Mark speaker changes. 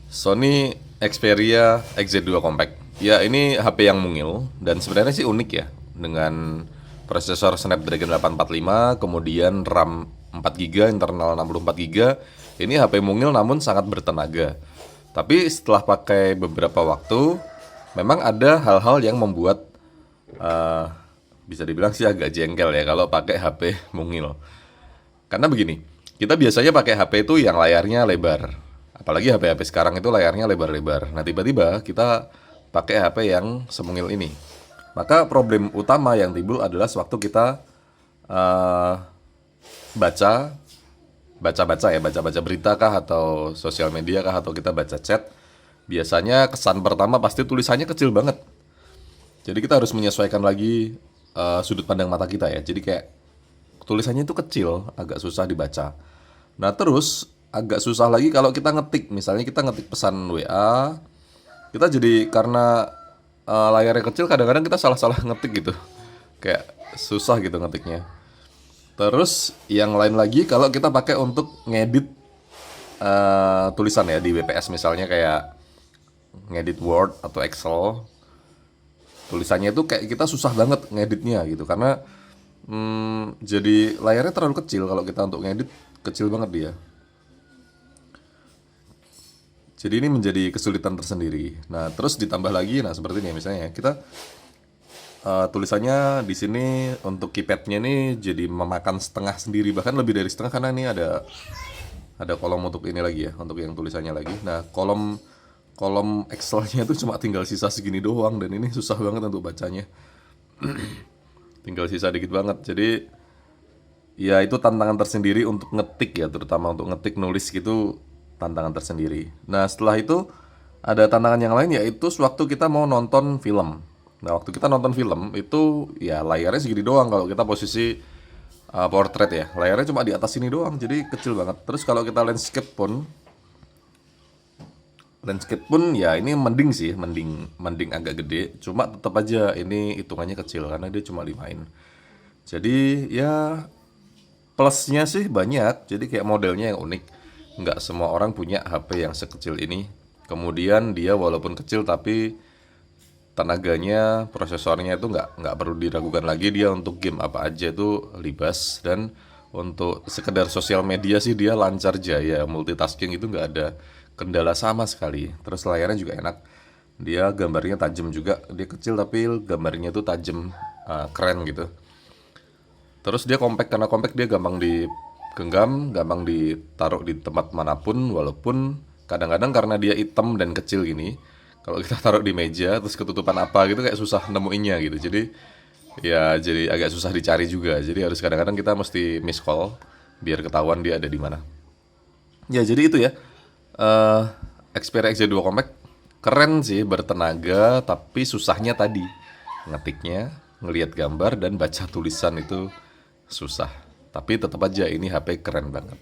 Speaker 1: Sony Xperia XZ2 Compact. Ya, ini HP yang mungil dan sebenarnya sih unik ya. Dengan prosesor Snapdragon 845, kemudian RAM 4 GB, internal 64 GB. Ini HP mungil namun sangat bertenaga. Tapi setelah pakai beberapa waktu, memang ada hal-hal yang membuat eh, bisa dibilang sih agak jengkel ya kalau pakai HP mungil. Karena begini, kita biasanya pakai HP itu yang layarnya lebar. Apalagi HP-HP sekarang itu layarnya lebar-lebar. Nah, tiba-tiba kita pakai HP yang semungil ini. Maka problem utama yang timbul adalah sewaktu kita eh, baca baca-baca berita kah atau sosial media kah atau kita baca chat. Biasanya kesan pertama pasti tulisannya kecil banget. Jadi kita harus menyesuaikan lagi sudut pandang mata kita ya. Jadi kayak tulisannya itu kecil, agak susah dibaca. Nah, terus agak susah lagi kalau kita ngetik. Misalnya kita ngetik pesan WA, kita jadi karena layarnya kecil kadang-kadang kita salah-salah ngetik gitu. Kayak susah gitu ngetiknya. Terus yang lain lagi kalau kita pakai untuk ngedit tulisan ya di WPS misalnya kayak ngedit Word atau Excel, tulisannya itu kayak kita susah banget ngeditnya gitu karena jadi layarnya terlalu kecil kalau kita untuk ngedit, kecil banget dia. Jadi ini menjadi kesulitan tersendiri. Nah, terus ditambah lagi, nah seperti ini misalnya kita tulisannya di sini untuk keypadnya ini jadi memakan setengah sendiri, bahkan lebih dari setengah karena ini ada kolom untuk ini lagi ya, untuk yang tulisannya lagi. Nah, kolom kolom Excelnya itu cuma tinggal sisa segini doang dan ini susah banget untuk bacanya. Tinggal sisa dikit banget. Jadi ya itu tantangan tersendiri untuk ngetik ya, terutama untuk ngetik nulis gitu tantangan tersendiri. Nah, setelah itu ada tantangan yang lain yaitu sewaktu kita mau nonton film. Nah, waktu kita nonton film itu ya layarnya segini doang kalau kita posisi portrait ya. Layarnya cuma di atas sini doang, jadi kecil banget. Terus kalau kita landscape pun ya ini mending sih, mending mending agak gede. Cuma tetap aja ini hitungannya kecil karena dia cuma 5 in. Jadi ya plusnya sih banyak, jadi kayak modelnya yang unik. Nggak semua orang punya HP yang sekecil ini. Kemudian dia walaupun kecil tapi tenaganya, prosesornya itu nggak perlu diragukan lagi dia untuk game apa aja itu libas dan untuk sekedar sosial media sih dia lancar jaya, multitasking itu nggak ada kendala sama sekali. Terus layarnya juga enak, dia gambarnya tajam juga, dia kecil tapi gambarnya itu tajam, keren gitu. Terus dia compact, karena compact dia gampang digenggam, gampang ditaruh di tempat manapun. Walaupun kadang-kadang karena dia hitam dan kecil gini, kalau kita taruh di meja terus ketutupan apa gitu kayak susah nemuinnya gitu. Jadi ya jadi agak susah dicari juga. Jadi harus kadang-kadang kita mesti miss call biar ketahuan dia ada di mana. Ya jadi itu ya. eh Xperia XZ2 Compact keren sih, bertenaga, tapi susahnya tadi ngetiknya, ngelihat gambar dan baca tulisan itu susah. Tapi tetap aja ini HP keren banget.